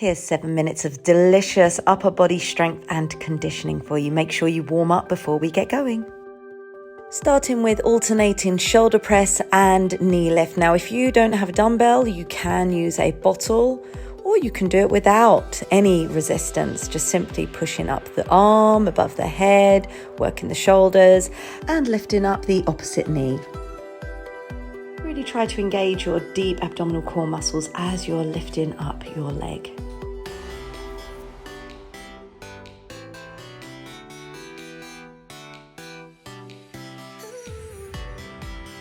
Here's 7 minutes of delicious upper body strength and conditioning for you. Make sure you warm up before we get going. Starting with alternating shoulder press and knee lift. Now, if you don't have a dumbbell, you can use a bottle, or you can do it without any resistance, just simply pushing up the arm above the head, working the shoulders, and lifting up the opposite knee. Really try to engage your deep abdominal core muscles as you're lifting up your leg.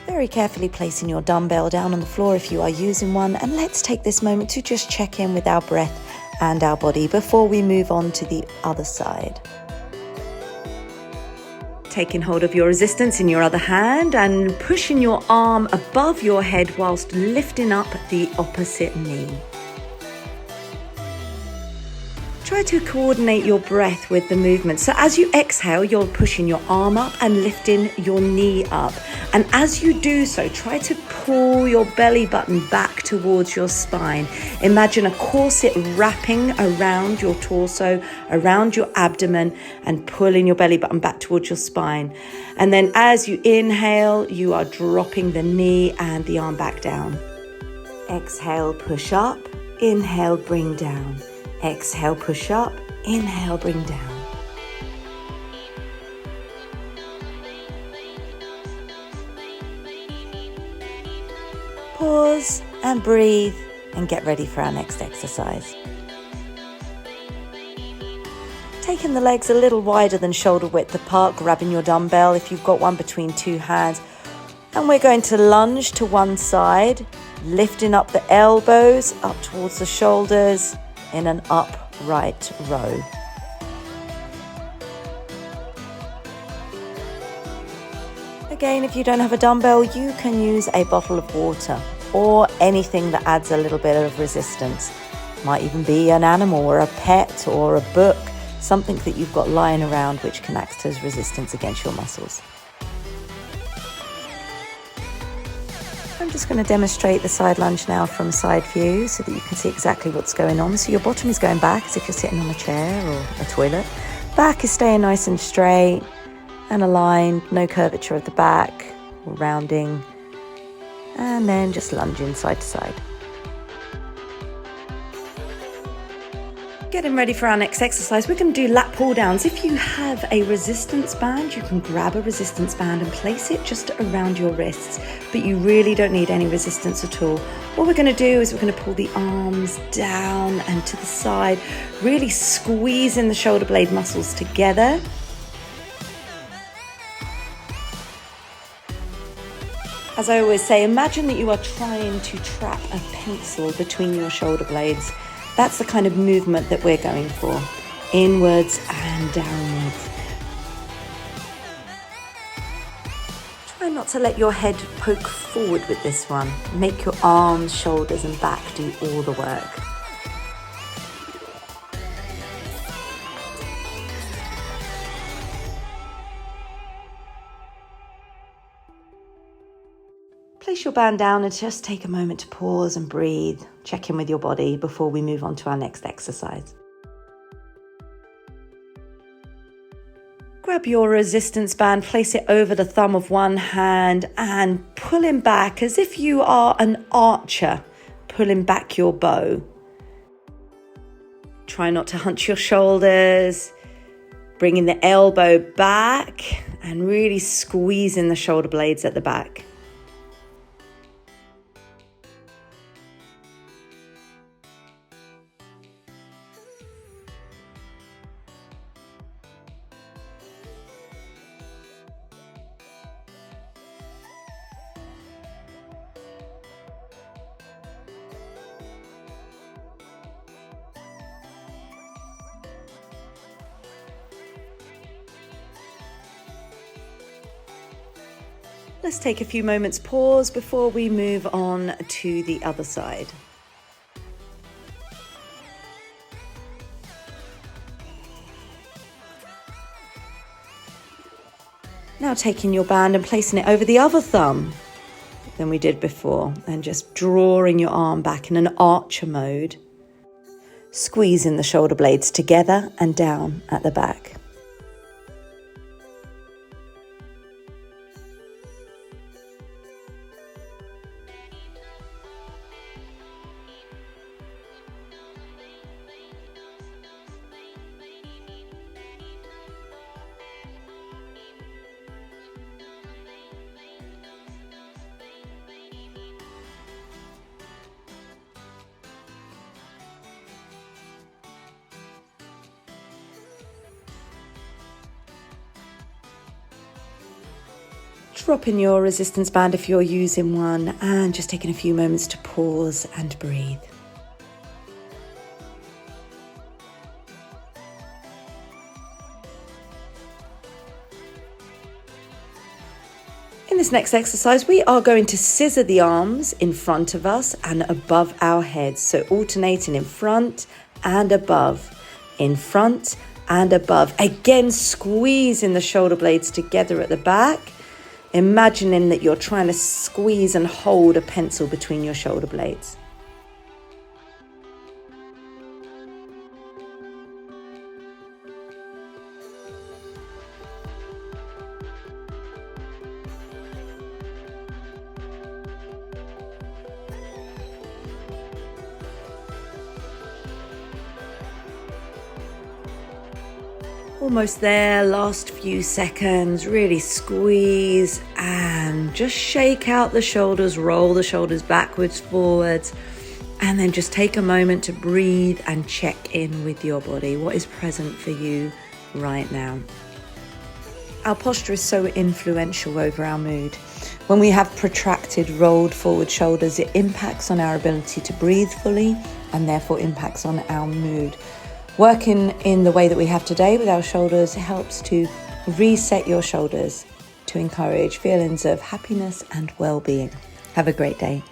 Very carefully placing your dumbbell down on the floor if you are using one, and let's take this moment to just check in with our breath and our body before we move on to the other side. Taking hold of your resistance in your other hand and pushing your arm above your head whilst lifting up the opposite knee. Try to coordinate your breath with the movement. So as you exhale, you're pushing your arm up and lifting your knee up. And as you do so, try to pull your belly button back towards your spine. Imagine a corset wrapping around your torso, around your abdomen, and pulling your belly button back towards your spine. And then as you inhale, you are dropping the knee and the arm back down. Exhale, push up. Inhale, bring down. Exhale, push up. Inhale, bring down. Pause and breathe and get ready for our next exercise. Taking the legs a little wider than shoulder width apart, grabbing your dumbbell if you've got one between two hands. And we're going to lunge to one side, lifting up the elbows up towards the shoulders in an upright row. Again, if you don't have a dumbbell, you can use a bottle of water or anything that adds a little bit of resistance. Might even be an animal or a pet or a book, something that you've got lying around which can act as resistance against your muscles. I'm just going to demonstrate the side lunge now from side view so that you can see exactly what's going on. So your bottom is going back as if you're sitting on a chair or a toilet. Back is staying nice and straight and aligned, no curvature at the back or rounding. And then just lunging side to side. Getting ready for our next exercise, we're going to do lat pull downs. If you have a resistance band, you can grab a resistance band and place it just around your wrists, but you really don't need any resistance at all. What we're going to do is we're going to pull the arms down and to the side, really squeezing the shoulder blade muscles together. As I always say, imagine that you are trying to trap a pencil between your shoulder blades. That's the kind of movement that we're going for, inwards and downwards. Try not to let your head poke forward with this one. Make your arms, shoulders and back do all the work. Place your band down and just take a moment to pause and breathe. Check in with your body before we move on to our next exercise. Grab your resistance band, place it over the thumb of one hand and pulling back as if you are an archer, pulling back your bow. Try not to hunch your shoulders, bringing the elbow back and really squeezing the shoulder blades at the back. Let's take a few moments pause before we move on to the other side. Now taking your band and placing it over the other thumb than we did before, and just drawing your arm back in an archer mode. Squeezing the shoulder blades together and down at the back. Dropping your resistance band if you're using one, and just taking a few moments to pause and breathe. In this next exercise, we are going to scissor the arms in front of us and above our heads. So alternating in front and above, in front and above. Again, squeezing the shoulder blades together at the back. Imagining that you're trying to squeeze and hold a pencil between your shoulder blades. Almost there, last few seconds, really squeeze and just shake out the shoulders, roll the shoulders backwards, forwards, and then just take a moment to breathe and check in with your body. What is present for you right now? Our posture is so influential over our mood. When we have protracted, rolled forward shoulders, it impacts on our ability to breathe fully and therefore impacts on our mood. Working in the way that we have today with our shoulders helps to reset your shoulders to encourage feelings of happiness and well-being. Have a great day.